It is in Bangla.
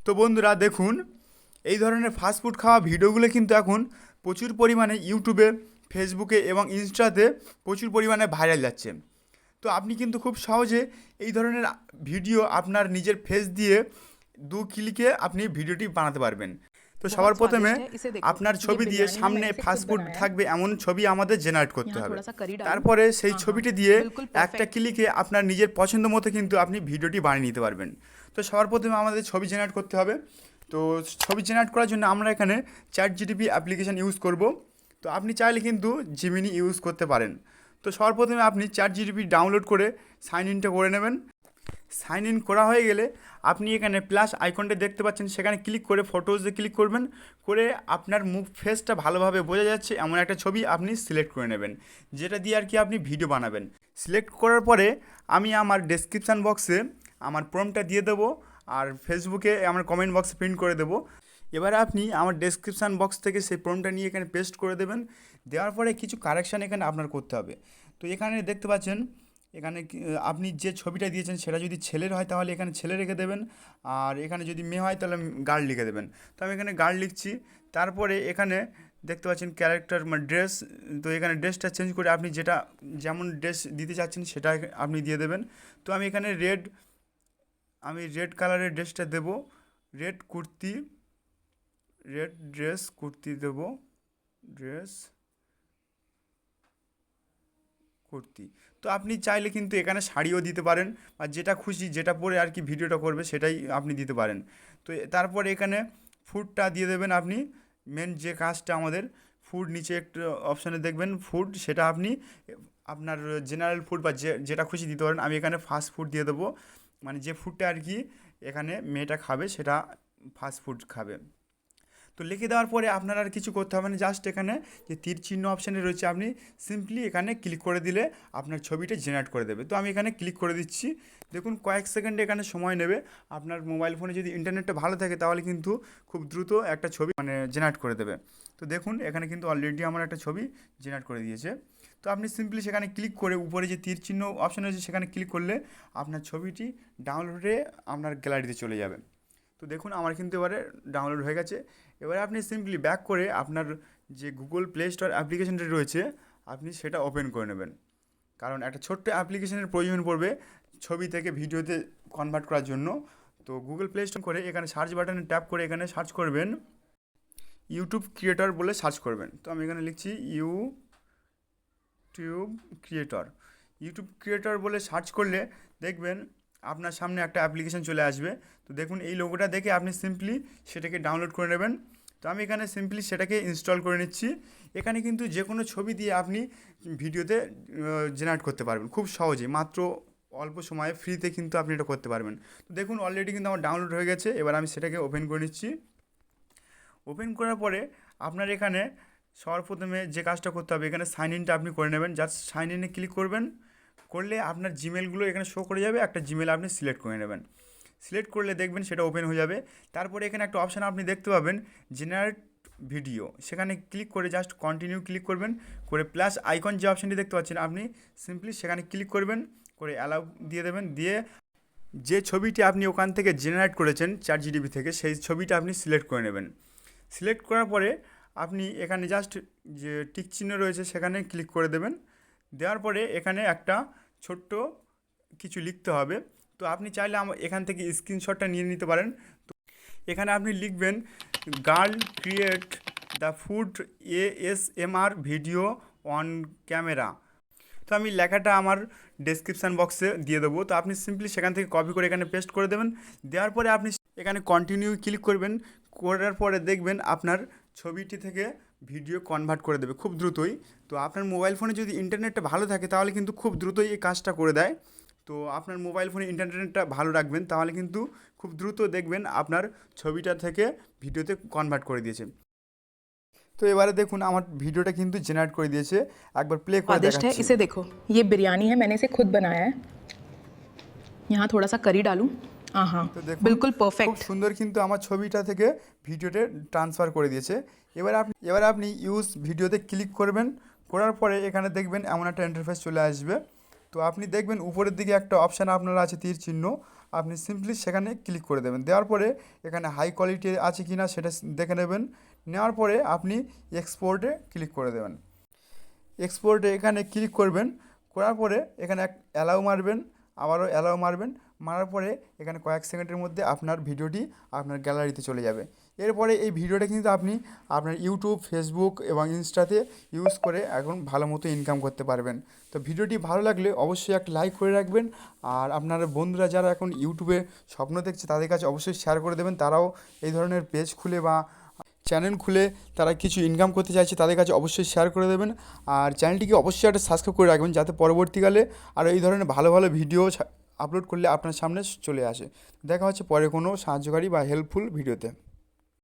তো বন্ধুরা দেখুন, এই ধরনের ফাস্টফুড খাওয়া ভিডিওগুলো কিন্তু এখন প্রচুর পরিমাণে ইউটিউবে, ফেসবুকে এবং ইনস্টাতে প্রচুর পরিমাণে ভাইরাল যাচ্ছে। তো আপনি কিন্তু খুব সহজে এই ধরনের ভিডিও আপনার নিজের ফেস দিয়ে 2 ক্লিকে আপনি ভিডিওটি বানাতে পারবেন। তো बहुत সবার প্রথমে स्वादिष्ट है, इसे देखो। আপনার ये ছবি দিয়ে बिरयानी है, সামনে मैंने इसे खुद ফাস্টফুড बनाया है। থাকবে এমন ছবি আমাদের জেনারেট করতে यहाँ হবে। थोड़ा सा करी डालूं। তারপরে সেই हाँ हाँ, ছবিটি দিয়ে बिल्कुल একটা परफेक्ट। ক্লিকে আপনার নিজের পছন্দ মতো কিন্তু আপনি ভিডিওটি বানিয়ে নিতে পারবেন। তো সবার প্রথমে আমাদের ছবি জেনারেট করতে হবে। তো ছবি জেনারেট করার জন্য আমরা এখানে চ্যাট জিটিপি অ্যাপ্লিকেশান ইউজ করব। তো আপনি চাইলে কিন্তু জিমিনি ইউজ করতে পারেন। তো সবার প্রথমে আপনি চ্যাট জিটিপি ডাউনলোড করে সাইন ইনটা করে নেবেন। সাইন ইন করা হয়ে গেলে আপনি এখানে প্লাস আইকনটা দেখতে পাচ্ছেন, সেখানে ক্লিক করে ফটোজে ক্লিক করবেন, করে আপনার মুখ ফেসটা ভালোভাবে বোঝা যাচ্ছে এমন একটা ছবি আপনি সিলেক্ট করে নেবেন, যেটা দিয়ে আর কি আপনি ভিডিও বানাবেন। সিলেক্ট করার পরে আমি আমার ডেসক্রিপশান বক্সে আমার প্রম্পটটা দিয়ে দেবো, আর ফেসবুকে আমার কমেন্ট বক্সে প্রিন্ট করে দেবো। এবারে আপনি আমার ডেসক্রিপশান বক্স থেকে সেই প্রম্পটটা নিয়ে এখানে পেস্ট করে দেবেন। দেওয়ার পরে কিছু কারেকশান এখানে আপনার করতে হবে। তো এখানে দেখতে পাচ্ছেন, এখানে আপনি যে ছবিটা দিয়েছেন সেটা যদি ছেলের হয় তাহলে এখানে ছেলে রেখে দেবেন, আর এখানে যদি মেয়ে হয় তাহলে গার্ল লিখে দেবেন। তো আমি এখানে গার্ল লিখছি। তারপরে এখানে দেখতে পাচ্ছেন ক্যারেক্টার মানে ড্রেস। তো এখানে ড্রেসটা চেঞ্জ করে আপনি যেটা যেমন ড্রেস দিতে চাচ্ছেন সেটা আপনি দিয়ে দেবেন। তো আমি এখানে রেড কালারের ড্রেসটা দেবো। Red kurti, red dress kurti দেবো, ড্রেস কুর্তি। তো আপনি চাইলে কিন্তু এখানে শাড়িও দিতে পারেন, বা যেটা খুশি যেটা পরে আর কি ভিডিওটা করবে সেটাই আপনি দিতে পারেন। তো তারপরে এখানে ফুডটা দিয়ে দেবেন আপনি। মেন যে কাজটা আমাদের ফুড, নিচে একটু অপশানে দেখবেন ফুড, সেটা আপনি আপনার জেনারেল ফুড বা যেটা খুশি দিতে পারেন। আমি এখানে ফাস্ট ফুড দিয়ে দেবো, মানে যে ফুডটা আর কি এখানে মেয়েটা খাবে সেটা ফাস্ট ফুড খাবে। তো লিখে দেওয়ার পরে আপনার আর কিছু করতে হবে না, জাস্ট এখানে যে তীর চিহ্ন অপশানে রয়েছে আপনি সিম্পলি এখানে ক্লিক করে দিলে আপনার ছবিটা জেনারেট করে দেবে। তো আমি এখানে ক্লিক করে দিচ্ছি। দেখুন কয়েক সেকেন্ডে এখানে সময় নেবে। আপনার মোবাইল ফোনে যদি ইন্টারনেটটা ভালো থাকে তাহলে কিন্তু খুব দ্রুত একটা ছবি মানে জেনারেট করে দেবে। তো দেখুন এখানে কিন্তু অলরেডি আমার একটা ছবি জেনারেট করে দিয়েছে। তো আপনি সিম্পলি সেখানে ক্লিক করে উপরে যে তীর চিহ্ন অপশান রয়েছে সেখানে ক্লিক করলে আপনার ছবিটি ডাউনলোডে আপনার গ্যালারিতে চলে যাবে। তো দেখুন আমার কিন্তু এবারে ডাউনলোড হয়ে গেছে। এবারে আপনি সিম্পলি ব্যাক করে আপনার যে গুগল প্লে স্টোর অ্যাপ্লিকেশনটা রয়েছে আপনি সেটা ওপেন করে নেবেন, কারণ একটা ছোট্ট অ্যাপ্লিকেশনের প্রয়োজন পড়বে ছবি থেকে ভিডিওতে কনভার্ট করার জন্য। তো গুগল প্লে স্টোর করে এখানে সার্চ বাটনে ট্যাপ করে এখানে সার্চ করবেন ইউটিউব ক্রিয়েটর বলে সার্চ করবেন। তো আমি এখানে লিখছি ইউটিউব ক্রিয়েটর। ইউটিউব ক্রিয়েটর বলে সার্চ করলে দেখবেন আপনার সামনে একটা অ্যাপ্লিকেশন চলে আসবে। তো দেখুন এই লোগোটা দেখে আপনি সিম্পলি সেটাকে ডাউনলোড করে নেবেন। তো আমি এখানে সিম্পলি সেটাকে ইনস্টল করে নিচ্ছি। এখানে কিন্তু যে কোনো ছবি দিয়ে আপনি ভিডিওতে জেনারেট করতে পারবেন খুব সহজেই, মাত্র অল্প সময়ে ফ্রিতে কিন্তু আপনি এটা করতে পারবেন। তো দেখুন অলরেডি কিন্তু আমার ডাউনলোড হয়ে গেছে। এবার আমি সেটাকে ওপেন করে নিচ্ছি। ওপেন করার পরে আপনার এখানে সবার প্রথমে যে কাজটা করতে হবে, এখানে সাইন ইনটা আপনি করে নেবেন। জাস্ট সাইন ইনে ক্লিক করবেন, করলে আপনার জিমেলগুলো এখানে শো করে যাবে। একটা জিমেল আপনি সিলেক্ট করে নেবেন। সিলেক্ট করলে দেখবেন সেটা ওপেন হয়ে যাবে। তারপরে এখানে একটা অপশান আপনি দেখতে পাবেন জেনারেট ভিডিও, সেখানে ক্লিক করে জাস্ট কন্টিনিউ ক্লিক করবেন, করে প্লাস আইকন যে অপশানটি দেখতে পাচ্ছেন আপনি সিম্পলি সেখানে ক্লিক করবেন, করে অ্যালাউ দিয়ে দেবেন। দিয়ে যে ছবিটি আপনি ওখান থেকে জেনারেট করেছেন চ্যাট জিটিপি থেকে সেই ছবিটা আপনি সিলেক্ট করে নেবেন। সিলেক্ট করার পরে আপনি এখানে জাস্ট যে টিক চিহ্ন রয়েছে সেখানে ক্লিক করে দেবেন। দেওয়ার পরে এখানে একটা ছোট্ট কিছু লিখতে হবে। তো আপনি চাইলে এখান থেকে স্ক্রিনশটটা নিয়ে নিতে পারেন। তো এখানে আপনি লিখবেন girl create the food ASMR video on camera. তো আমি লেখাটা আমার ডেসক্রিপশান বক্সে দিয়ে দেবো। তো আপনি সিম্পলি সেখান থেকে কপি করে এখানে পেস্ট করে দেবেন। দেওয়ার পরে আপনি এখানে কন্টিনিউ ক্লিক করবেন। করার পরে দেখবেন আপনার ছবিটি থেকে ভিডিও কনভার্ট করে দেবে খুব দ্রুতই। তো আপনার মোবাইল ফোনে যদি ইন্টারনেটটা ভালো থাকে তাহলে কিন্তু খুব দ্রুতই এই কাজটা করে দেয়। তো আপনার মোবাইল ফোনে ইন্টারনেটটা ভালো রাখবেন, তাহলে কিন্তু খুব দ্রুত দেখবেন আপনার ছবিটা থেকে ভিডিওতে কনভার্ট করে দিয়েছে। তো এবারে দেখুন আমার ভিডিওটা কিন্তু জেনারেট করে দিয়েছে। একবার প্লে করে स्वादिष्ट है, দেখাচ্ছি। इसे देखो। ये बिरयानी है, मैंने इसे खुद बनाया है। यहाँ थोड़ा सा करी डालूं। हाँ हाँ, তো দেখুন बिल्कुल খুব परफेक्ट। সুন্দর কিন্তু আমার ছবিটা থেকে ভিডিওতে ট্রান্সফার করে দিয়েছে। এবার আপনি ইউজ ভিডিওতে ক্লিক করবেন। করার পরে এখানে দেখবেন এমন একটা ইন্টারফেস চলে আসবে। তো আপনি দেখবেন উপরের দিকে একটা অপশান আপনার আছে তীর চিহ্ন, আপনি সিম্পলি সেখানে ক্লিক করে দেবেন। দেওয়ার পরে এখানে হাই কোয়ালিটি আছে কি না সেটা দেখে নেবেন। নেওয়ার পরে আপনি এক্সপোর্টে ক্লিক করে দেবেন। এক্সপোর্টে এখানে ক্লিক করবেন, করার পরে এখানে অ্যালাউ মারবেন, আবারও অ্যালাউ মারবেন, মারার পরে এখানে কয়েক সেকেন্ডের মধ্যে আপনার ভিডিওটি আপনার গ্যালারিতে চলে যাবে। এরপরে এই ভিডিওটা কিন্তু আপনি আপনার ইউটিউব, ফেসবুক এবং ইনস্টাতে ইউজ করে এখন ভালো মতো ইনকাম করতে পারবেন। তো ভিডিওটি ভালো লাগলে অবশ্যই একটা লাইক করে রাখবেন, আর আপনার বন্ধুরা যারা এখন ইউটিউবে স্বপ্ন দেখছে তাদের কাছে অবশ্যই শেয়ার করে দেবেন। তারাও এই ধরনের পেজ খুলে বা চ্যানেল খুলে তারা কিছু ইনকাম করতে চাইছে, তাদের কাছে অবশ্যই শেয়ার করে দেবেন। আর চ্যানেলটিকে অবশ্যই একটা সাবস্ক্রাইব করে রাখবেন, যাতে পরবর্তীকালে আরও এই ধরনের ভালো ভালো ভিডিও আপলোড করলে আপনার সামনে চলে আসে। দেখা হচ্ছে পরে কোনো সাহায্যকারী বা হেল্পফুল ভিডিওতে।